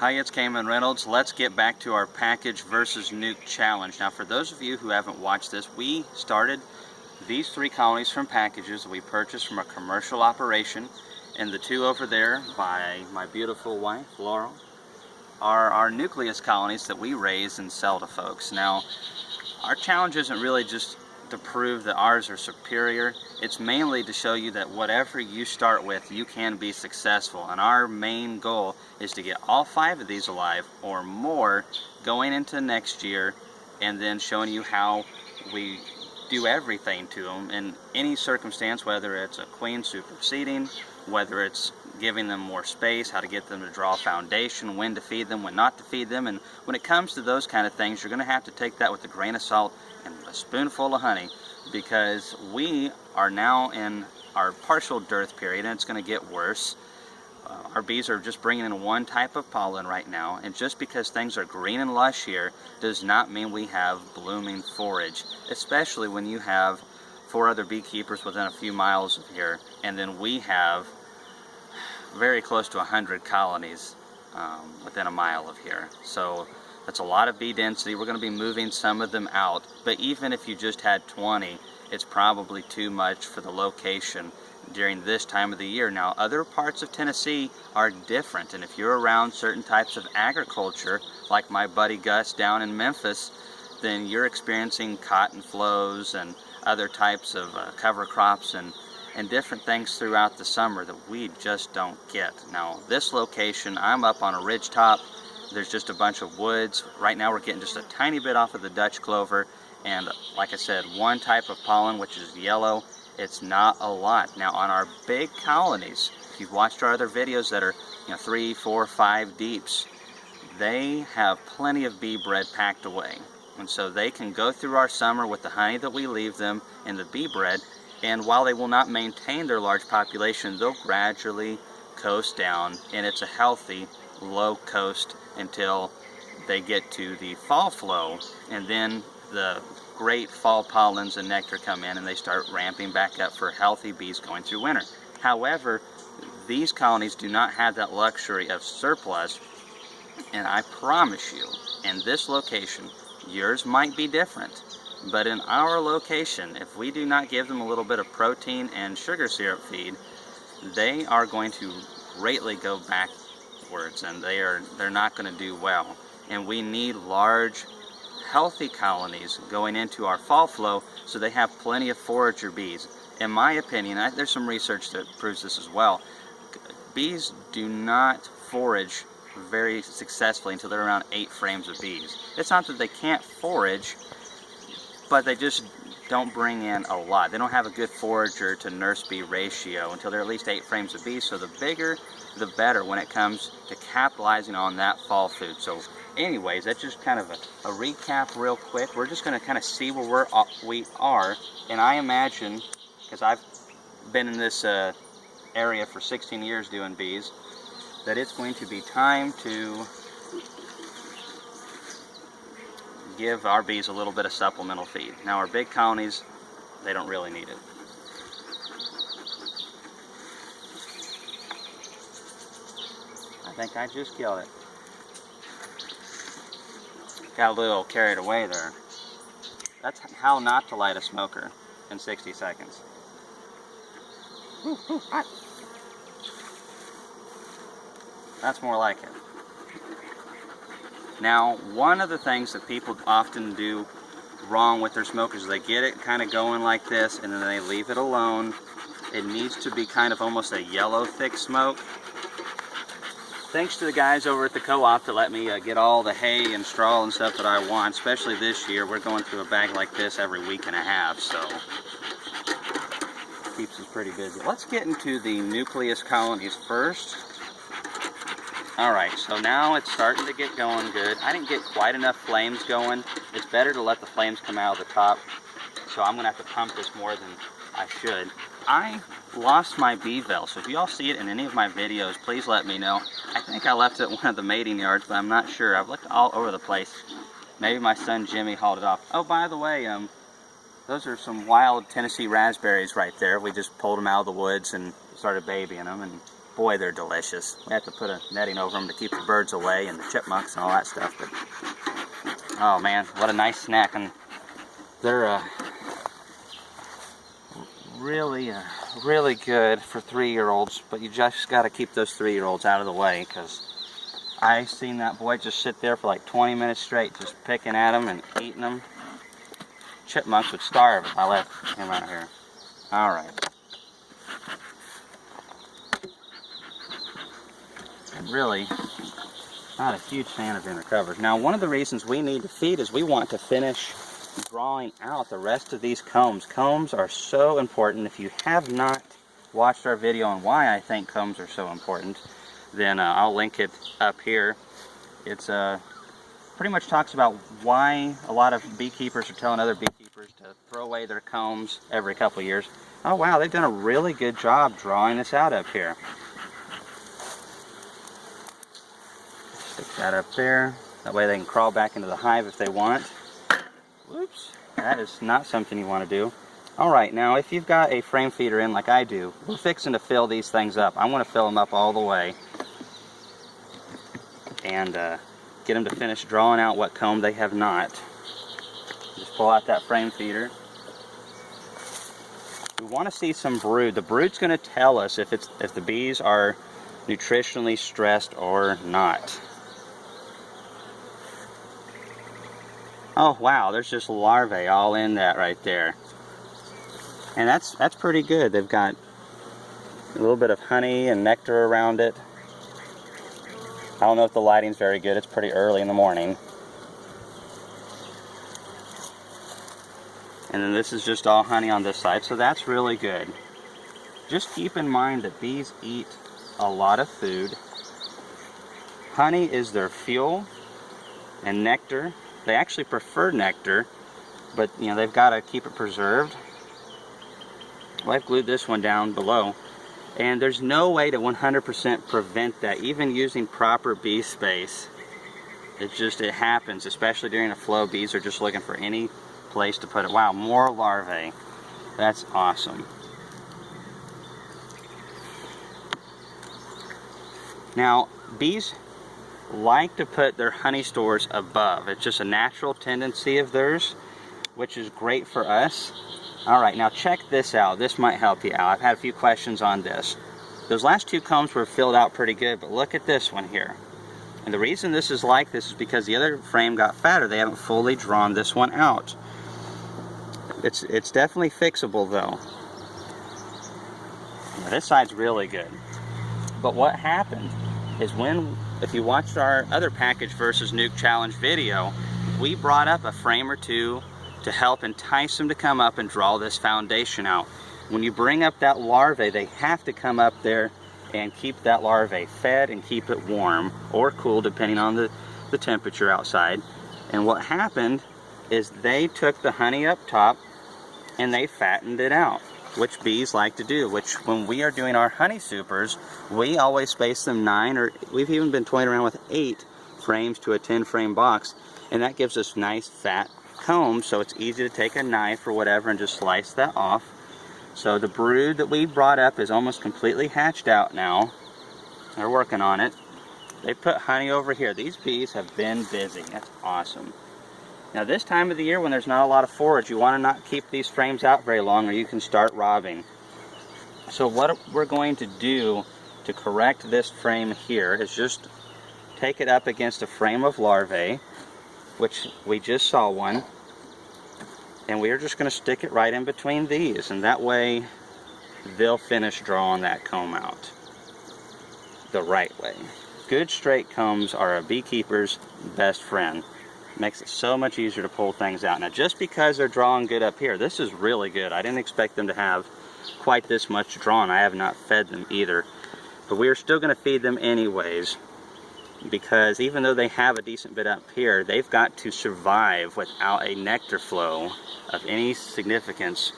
Hi, it's Kamon Reynolds. Let's get back to our package versus nuke challenge. Now, for those of you who haven't watched this, we started these 3 colonies from packages that we purchased from a commercial operation, and the 2 over there by my beautiful wife, Laurel, are our nucleus colonies that we raise and sell to folks. Now, our challenge isn't really just to prove that ours are superior. It's mainly to show you that whatever you start with, you can be successful. And our main goal is to get all 5 of these alive or more going into next year, and then showing you how we do everything to them in any circumstance, whether it's a queen superseding, whether it's giving them more space, how to get them to draw a foundation, when to feed them, when not to feed them. And when it comes to those kind of things, you're going to have to take that with a grain of salt and a spoonful of honey, because we are now in our partial dearth period, and it's going to get worse. Our bees are just bringing in one type of pollen right now, and just because things are green and lush here does not mean we have blooming forage, especially when you have 4 other beekeepers within a few miles of here, and then we have very close to 100 colonies within a mile of here. So that's a lot of bee density. We're going to be moving some of them out, but even if you just had 20, it's probably too much for the location during this time of the year. Now, other parts of Tennessee are different, and if you're around certain types of agriculture, like my buddy Gus down in Memphis, then you're experiencing cotton flows and other types of cover crops and different things throughout the summer that we just don't get. Now, this location, I'm up on a ridge top. There's just a bunch of woods. Right now we're getting just a tiny bit off of the Dutch clover, and like I said, one type of pollen, which is yellow. It's not a lot. Now, on our big colonies, if you've watched our other videos that are 3, 4, 5 deeps, they have plenty of bee bread packed away, and so they can go through our summer with the honey that we leave them and the bee bread. And while they will not maintain their large population, they'll gradually coast down, and it's a healthy low coast until they get to the fall flow, and then the great fall pollens and nectar come in and they start ramping back up for healthy bees going through winter. However, these colonies do not have that luxury of surplus, and I promise you, in this location, yours might be different, but in our location, if we do not give them a little bit of protein and sugar syrup feed, they are going to greatly go backwards, and they're not going to do well. And we need large, healthy colonies going into our fall flow so they have plenty of forager bees. In my opinion, there's some research that proves this as well. Bees do not forage very successfully until they're around 8 frames of bees. It's not that they can't forage, but they just don't bring in a lot. They don't have a good forager to nurse bee ratio until they're at least 8 frames of bees. So the bigger, the better when it comes to capitalizing on that fall food. So anyways, that's just kind of a recap real quick. We're just going to kind of see where we are. And I imagine, because I've been in this area for 16 years doing bees, that it's going to be time to give our bees a little bit of supplemental feed. Now, our big colonies, they don't really need it. I think I just killed it. Got a little carried away there. That's how not to light a smoker in 60 seconds. Ooh, hot. That's more like it. Now, one of the things that people often do wrong with their smokers is they get it kind of going like this and then they leave it alone. It needs to be kind of almost a yellow thick smoke. Thanks to the guys over at the co-op that let me get all the hay and straw and stuff that I want, especially this year. We're going through a bag like this every week and a half, so it keeps us pretty busy. Let's get into the nucleus colonies first. Alright, so now it's starting to get going good. I didn't get quite enough flames going. It's better to let the flames come out of the top, so I'm going to have to pump this more than I should. I lost my bee veil, so if you all see it in any of my videos, please let me know. I think I left it at one of the mating yards, but I'm not sure. I've looked all over the place. Maybe my son Jimmy hauled it off. Oh, by the way, those are some wild Tennessee raspberries right there. We just pulled them out of the woods and started babying them and boy, they're delicious. We have to put a netting over them to keep the birds away and the chipmunks and all that stuff. But oh man, what a nice snack. And they're really good for 3-year-olds, but you just got to keep those 3-year-olds out of the way, because I seen that boy just sit there for like 20 minutes straight, just picking at them and eating them. Chipmunks would starve if I left him out here. All right. I'm really not a huge fan of inner covers. Now, one of the reasons we need to feed is we want to finish drawing out the rest of these combs. Combs are so important. If you have not watched our video on why I think combs are so important, then I'll link it up here. It's pretty much talks about why a lot of beekeepers are telling other beekeepers to throw away their combs every couple of years. Oh wow, they've done a really good job drawing this out up here. Stick that up there. That way they can crawl back into the hive if they want. Whoops, that is not something you want to do. Alright, now if you've got a frame feeder in like I do, we're fixing to fill these things up. I want to fill them up all the way and get them to finish drawing out what comb they have not. Just pull out that frame feeder. We want to see some brood. The brood's going to tell us if the bees are nutritionally stressed or not. Oh wow, there's just larvae all in that right there. And that's pretty good. They've got a little bit of honey and nectar around it. I don't know if the lighting's very good. It's pretty early in the morning. And then this is just all honey on this side, so that's really good. Just keep in mind that bees eat a lot of food. Honey is their fuel, and nectar. They actually prefer nectar, but you know, they've got to keep it preserved. Well, I've glued this one down below, and there's no way to 100% prevent that, even using proper bee space. It happens, especially during a flow. Bees are just looking for any place to put it. Wow, more larvae. That's awesome. Now, bees like to put their honey stores above. It's just a natural tendency of theirs, which is great for us. Alright, now check this out. This might help you out. I've had a few questions on this. Those last two combs were filled out pretty good, but look at this one here. And the reason this is like this is because the other frame got fatter. They haven't fully drawn this one out. It's definitely fixable though. Now, this side's really good. But what happened is if you watched our other package versus nuke challenge video, we brought up a frame or two to help entice them to come up and draw this foundation out. When you bring up that larvae, they have to come up there and keep that larvae fed and keep it warm or cool depending on the temperature outside. And what happened is they took the honey up top and they fattened it out, which bees like to do, which when we are doing our honey supers, we always space them 9, or we've even been toying around with 8 frames to a 10 frame box, and that gives us nice fat combs, so it's easy to take a knife or whatever and just slice that off. So the brood that we brought up is almost completely hatched out now. They're working on it. They put honey over here. These bees have been busy. That's awesome. Now this time of the year when there's not a lot of forage, you want to not keep these frames out very long or you can start robbing. So what we're going to do to correct this frame here is just take it up against a frame of larvae, which we just saw one, and we are just going to stick it right in between these, and that way they'll finish drawing that comb out the right way. Good straight combs are a beekeeper's best friend. Makes it so much easier to pull things out. Now just because they're drawing good up here, this is really good. I didn't expect them to have quite this much drawn. I have not fed them either, but we are still going to feed them anyways, because even though they have a decent bit up here, they've got to survive without a nectar flow of any significance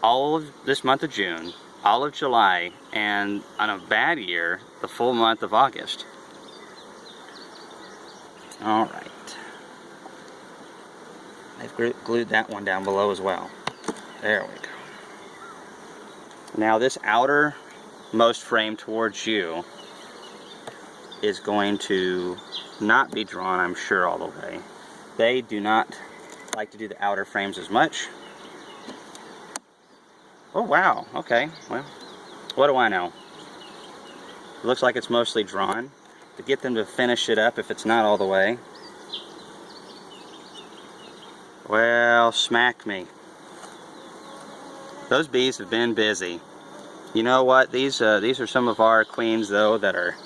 all of this month of June, all of July, and on a bad year, the full month of August. Alright. I've glued that one down below as well. There we go. Now this outer most frame towards you is going to not be drawn, I'm sure, all the way. They do not like to do the outer frames as much. Oh wow, okay, well, what do I know? It looks like it's mostly drawn. To get them to finish it up, if it's not all the way, well, smack me. Those bees have been busy. You know what, these are some of our queens though that are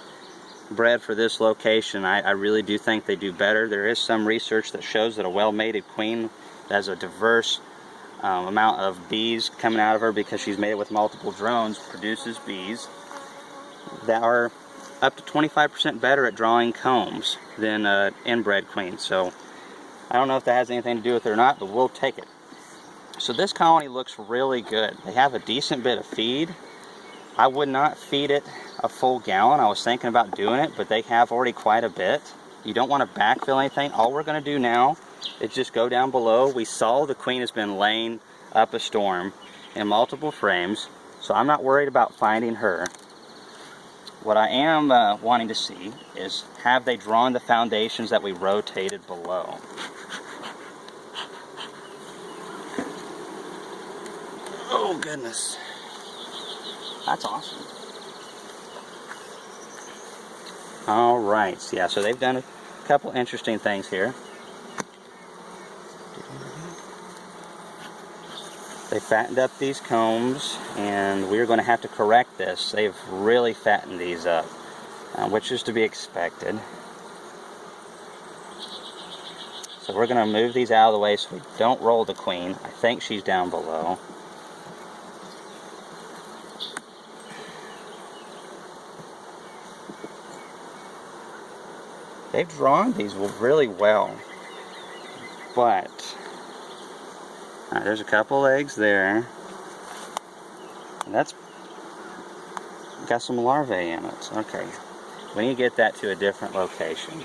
bred for this location. I really do think they do better. There is some research that shows that a well-mated queen has a diverse amount of bees coming out of her because she's mated with multiple drones, produces bees that are up to 25% better at drawing combs than inbred queens. So I don't know if that has anything to do with it or not, but we'll take it. So this colony looks really good. They have a decent bit of feed. I would not feed it a full gallon. I was thinking about doing it, but they have already quite a bit. You don't want to backfill anything. All we're going to do now is just go down below. We saw the queen has been laying up a storm in multiple frames, so I'm not worried about finding her. What I am wanting to see is, have they drawn the foundations that we rotated below? Oh goodness. That's awesome. Alright, so yeah, so they've done a couple interesting things here. They fattened up these combs, and we're going to have to correct this. They've really fattened these up, which is to be expected. So we're going to move these out of the way so we don't roll the queen. I think she's down below. They've drawn these really well, but there's a couple eggs there, and that's got some larvae in it. Okay, we need to get that to a different location.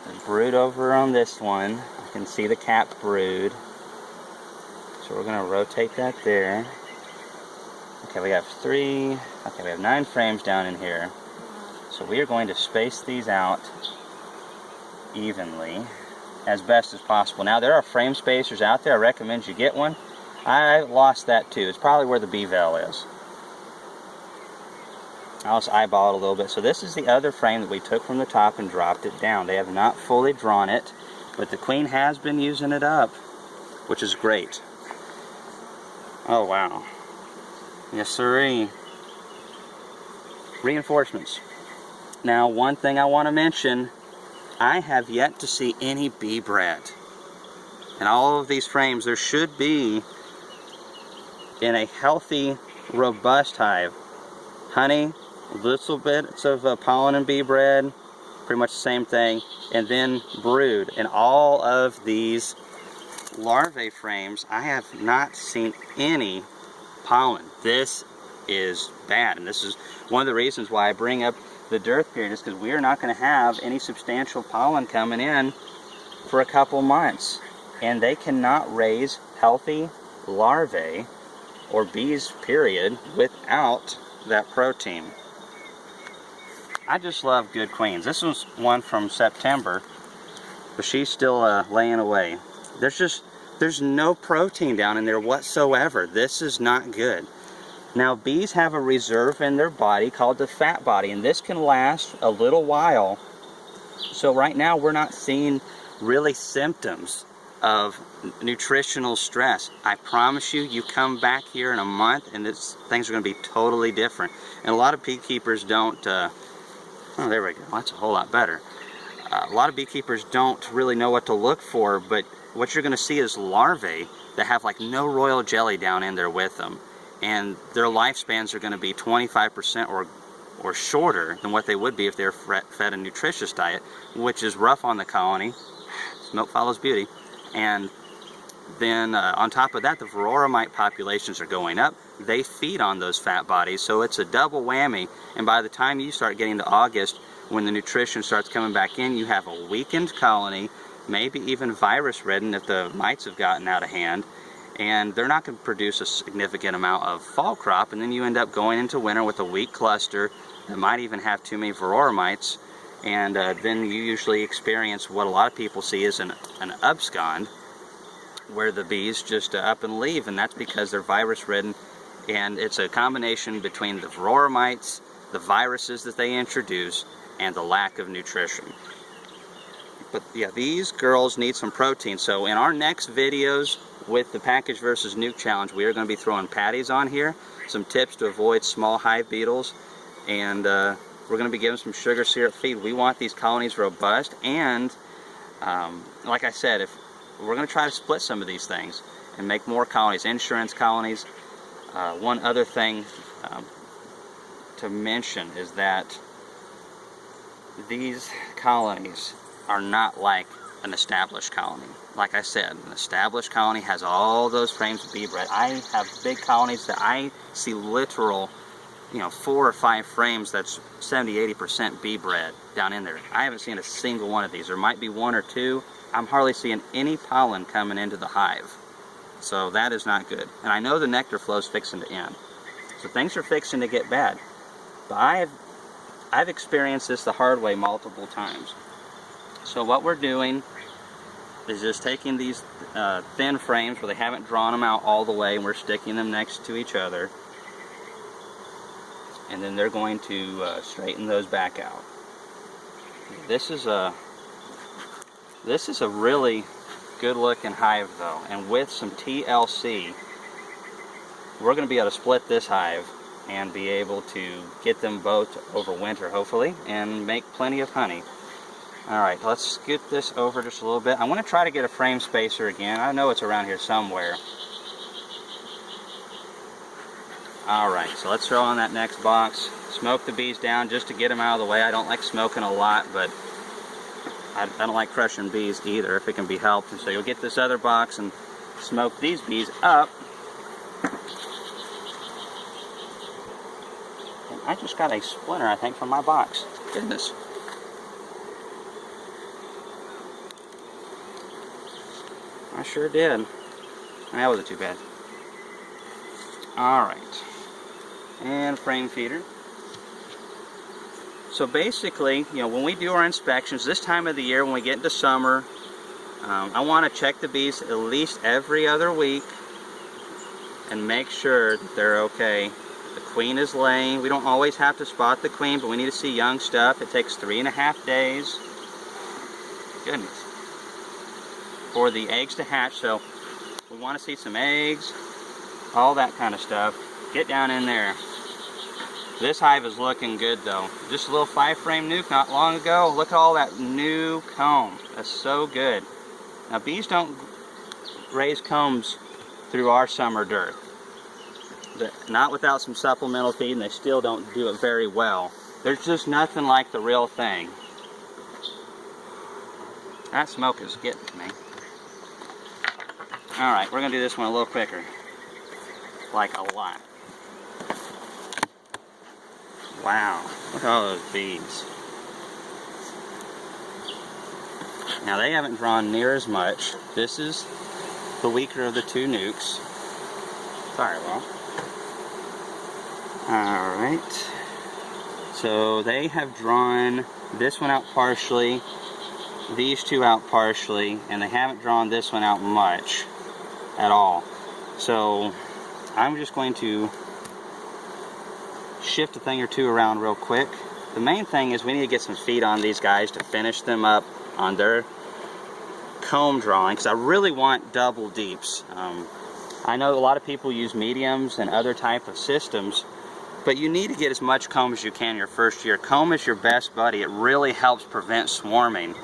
There's brood over on this one. I can see the capped brood, so we're going to rotate that there. Okay, we have 3. Okay, we have 9 frames down in here. So we are going to space these out evenly as best as possible. Now there are frame spacers out there. I recommend you get one. I lost that too. It's probably where the bee veil is. I'll just eyeball it a little bit. So this is the other frame that we took from the top and dropped it down. They have not fully drawn it, but the queen has been using it up, which is great. Oh wow. Yes sirree. Reinforcements. Now, one thing I want to mention, I have yet to see any bee bred. In all of these frames, there should be, in a healthy, robust hive, honey, little bits of pollen and bee bread, pretty much the same thing, and then brood. In all of these larvae frames, I have not seen any pollen. This is bad, and this is one of the reasons why I bring up the dearth period, is because we are not going to have any substantial pollen coming in for a couple months, and they cannot raise healthy larvae or bees period without that protein. I just love good queens. This was one from September, but she's still laying away. There's no protein down in there whatsoever. This is not good. Now, bees have a reserve in their body called the fat body, and this can last a little while. So right now we're not seeing really symptoms of nutritional stress. I promise you, you come back here in a month and things are going to be totally different. And a lot of beekeepers don't, oh there we go, that's a whole lot better. A lot of beekeepers don't really know what to look for, but what you're going to see is larvae that have like no royal jelly down in there with them. And their lifespans are going to be 25% or shorter than what they would be if they were fed a nutritious diet, which is rough on the colony. Smoke follows beauty. And then on top of that, the varroa mite populations are going up. They feed on those fat bodies, so it's a double whammy. And by the time you start getting to August, when the nutrition starts coming back in, you have a weakened colony, maybe even virus-ridden if the mites have gotten out of hand. and they're not going to produce a significant amount of fall crop, and then you end up going into winter with a weak cluster that might even have too many varroa mites, and then you usually experience what a lot of people see as an abscond, where the bees just up and leave, and that's because they're virus ridden, and it's a combination between the varroa mites, the viruses that they introduce, and the lack of nutrition. But yeah, these girls need some protein. So in our next videos with the package versus nuke challenge, we are going to be throwing patties on here, some tips to avoid small hive beetles, and we're going to be giving some sugar syrup feed. We want these colonies robust, and like I said, if we're going to try to split some of these things and make more colonies, insurance colonies. One other thing to mention is that these colonies are not like an established colony. Like I said, an established colony has all those frames of bee bread. I have big colonies that I see literal, 4 or 5 frames that's 70–80% bee bread down in there. I haven't seen a single one of these. There might be 1 or 2. I'm hardly seeing any pollen coming into the hive. So that is not good. And I know the nectar flow's fixing to end. So things are fixing to get bad. But I've experienced this the hard way multiple times. So what we're doing is just taking these thin frames where they haven't drawn them out all the way, and we're sticking them next to each other. And then they're going to straighten those back out. This is a really good looking hive though, and with some TLC we're going to be able to split this hive and be able to get them both over winter hopefully and make plenty of honey. Alright, let's scoot this over just a little bit. I want to try to get a frame spacer again. I know it's around here somewhere. Alright, so let's throw on that next box, smoke the bees down just to get them out of the way. I don't like smoking a lot, but I don't like crushing bees either if it can be helped. And so you'll get this other box and smoke these bees up. And I just got a splinter, I think, from my box. Goodness. I sure did. That wasn't too bad. Alright. And frame feeder. So basically, when we do our inspections, this time of the year when we get into summer, I want to check the bees at least every other week and make sure that they're okay. The queen is laying. We don't always have to spot the queen, but we need to see young stuff. It takes 3.5 days. Goodness. For the eggs to hatch, so we want to see some eggs, all that kind of stuff. Get down in there. This hive is looking good though. Just a little 5-frame nuke not long ago. Look at all that new comb. That's so good. Now bees don't raise combs through our summer dearth. Not without some supplemental feed, and they still don't do it very well. There's just nothing like the real thing. That smoke is getting to me. Alright, we're going to do this one a little quicker. Like a lot. Wow, look at all those bees. Now they haven't drawn near as much. This is the weaker of the 2 nukes. Sorry, well. Alright. So they have drawn this one out partially, these 2 out partially, and they haven't drawn this one out much at all. So I'm just going to shift a thing or 2 around real quick. The main thing is we need to get some feed on these guys to finish them up on their comb drawing, because I really want double deeps. I know a lot of people use mediums and other type of systems, but you need to get as much comb as you can your first year. Comb is your best buddy. It really helps prevent swarming,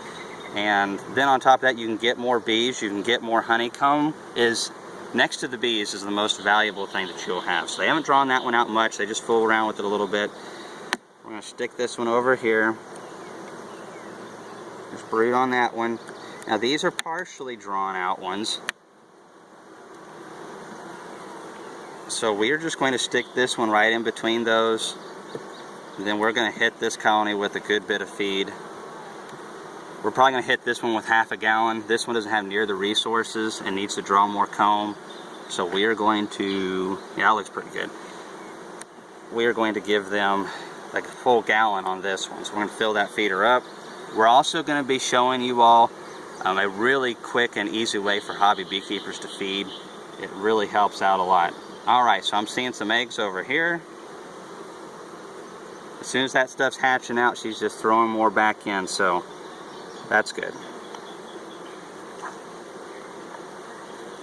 and then on top of that you can get more bees, you can get more honey. Comb is next to the bees is the most valuable thing that you'll have. So they haven't drawn that one out much. They just fool around with it a little bit. We're going to stick this one over here. Just brood on that one. Now these are partially drawn out ones. So we're just going to stick this one right in between those. And then we're going to hit this colony with a good bit of feed. We're probably going to hit this one with 1/2 gallon. This one doesn't have near the resources and needs to draw more comb. So we are going to, yeah, it looks pretty good. We are going to give them like a full gallon on this one. So we're going to fill that feeder up. We're also going to be showing you all a really quick and easy way for hobby beekeepers to feed. It really helps out a lot. Alright, so I'm seeing some eggs over here. As soon as that stuff's hatching out, she's just throwing more back in, so that's good.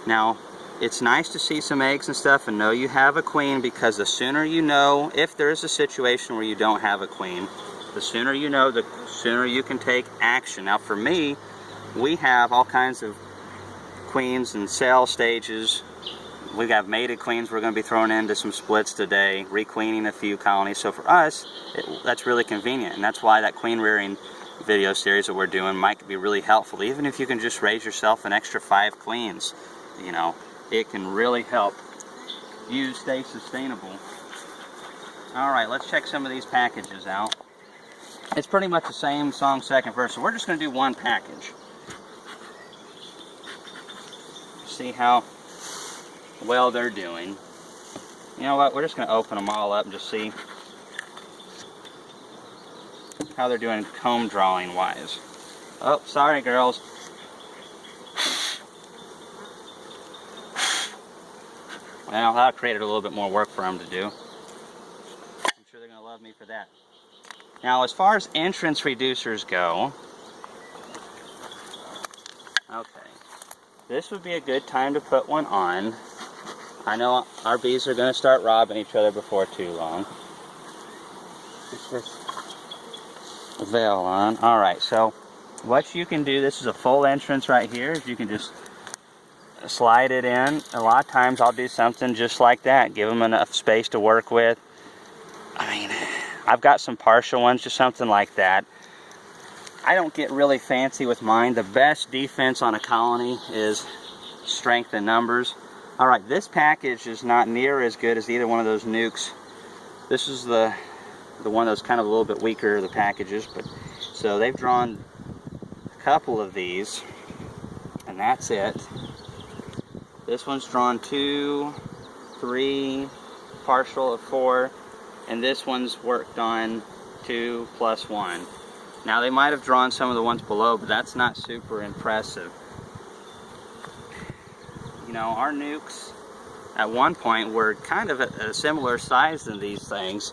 Now, it's nice to see some eggs and stuff and know you have a queen, because the sooner you know, if there is a situation where you don't have a queen, the sooner you know, the sooner you can take action. Now for me, we have all kinds of queens and cell stages. We've got mated queens we're going to be throwing into some splits today, requeening a few colonies. So for us, that's really convenient, and that's why that queen rearing video series that we're doing might be really helpful. Even if you can just raise yourself an extra 5 queens, you know, it can really help you stay sustainable. Alright, let's check some of these packages out. It's pretty much the same song, second verse, so we're just going to do one package. See how well they're doing. You know what, we're just going to open them all up and just see how they're doing comb drawing wise. Oh, sorry girls. Well, that created a little bit more work for them to do. I'm sure they're going to love me for that. Now, as far as entrance reducers go, okay, this would be a good time to put one on. I know our bees are going to start robbing each other before too long. Get this veil on. Alright, so what you can do, this is a full entrance right here, is you can just slide it in. A lot of times I'll do something just like that, give them enough space to work with. I mean, I've got some partial ones, just something like that. I don't get really fancy with mine. The best defense on a colony is strength in numbers. Alright, this package is not near as good as either one of those nukes. This is the one that's kind of a little bit weaker, the packages, but so they've drawn a couple of these, and that's it. This one's drawn 2, 3, partial of 4, and this one's worked on 2 plus 1. Now they might have drawn some of the ones below, but that's not super impressive. You know, our nukes at one point were kind of a similar size than these things.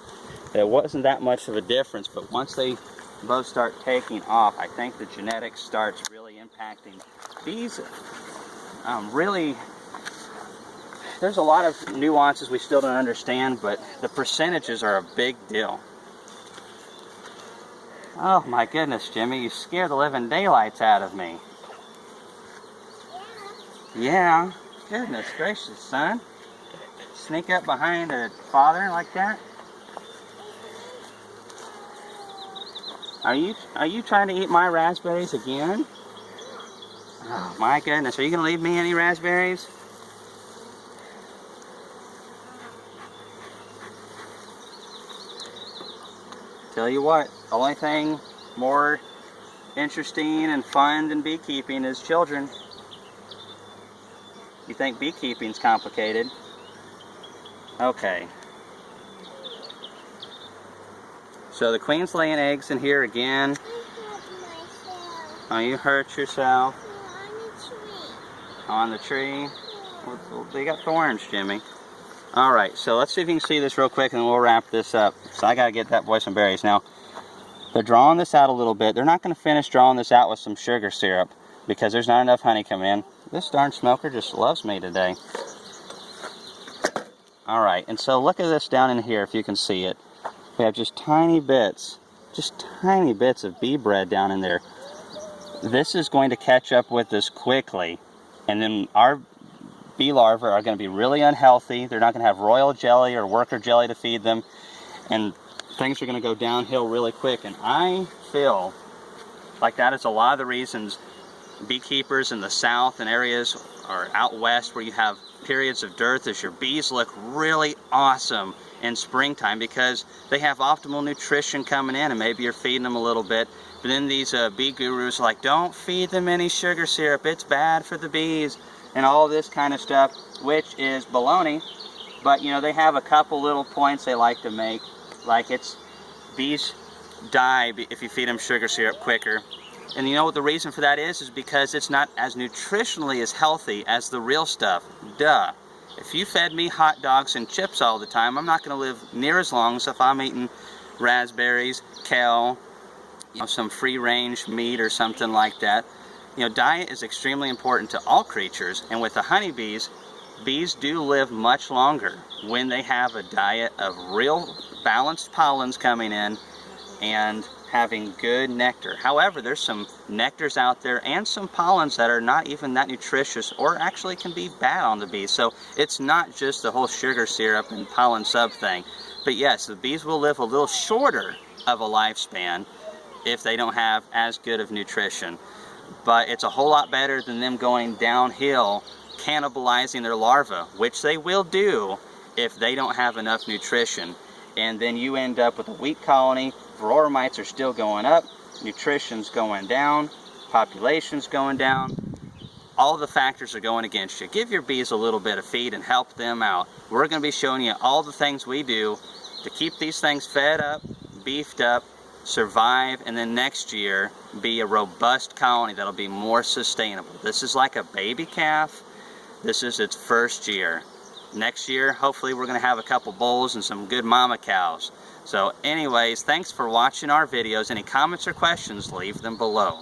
There wasn't that much of a difference, but once they both start taking off, I think the genetics starts really impacting these. Really, there's a lot of nuances we still don't understand, but the percentages are a big deal. Oh my goodness, Jimmy, you scared the living daylights out of me. Yeah, goodness gracious, son. Sneak up behind a father like that? Are you trying to eat my raspberries again? Oh my goodness, are you going to leave me any raspberries? Tell you what, the only thing more interesting and fun than beekeeping is children. You think beekeeping's complicated? Okay. So the queen's laying eggs in here again. Oh, you hurt yourself? On the tree? Well, they got thorns, Jimmy. Alright, so let's see if you can see this real quick and then we'll wrap this up. So I gotta get that boy some berries. Now, they're drawing this out a little bit. They're not gonna finish drawing this out with some sugar syrup because there's not enough honey coming in. This darn smoker just loves me today. Alright, and so look at this down in here if you can see it. We have just tiny bits of bee bread down in there. This is going to catch up with this quickly, and then our bee larvae are going to be really unhealthy. They're not going to have royal jelly or worker jelly to feed them, and things are going to go downhill really quick. And I feel like that is a lot of the reasons beekeepers in the south and areas or out west where you have periods of dearth is your bees look really awesome in springtime because they have optimal nutrition coming in, and maybe you're feeding them a little bit. But then these bee gurus are like, don't feed them any sugar syrup, it's bad for the bees. and all this kind of stuff, which is baloney. But you know, they have a couple little points they like to make, like bees die if you feed them sugar syrup quicker. And you know what the reason for that is because it's not as nutritionally as healthy as the real stuff. Duh. If you fed me hot dogs and chips all the time, I'm not going to live near as long as if I'm eating raspberries, kale, you know, some free-range meat or something like that. You know, diet is extremely important to all creatures, and with the honeybees, bees do live much longer when they have a diet of real balanced pollens coming in and having good nectar. However, there's some nectars out there and some pollens that are not even that nutritious or actually can be bad on the bees. So it's not just the whole sugar syrup and pollen sub thing. But yes, the bees will live a little shorter of a lifespan if they don't have as good of nutrition. But it's a whole lot better than them going downhill cannibalizing their larvae, which they will do if they don't have enough nutrition. And then you end up with a weak colony. Varroa mites are still going up, nutrition's going down, population's going down. All the factors are going against you. Give your bees a little bit of feed and help them out. We're going to be showing you all the things we do to keep these things fed up, beefed up, survive, and then next year be a robust colony that'll be more sustainable. This is like a baby calf. This is its first year. Next year, hopefully we're going to have a couple bulls and some good mama cows. So anyways, thanks for watching our videos. Any comments or questions, leave them below.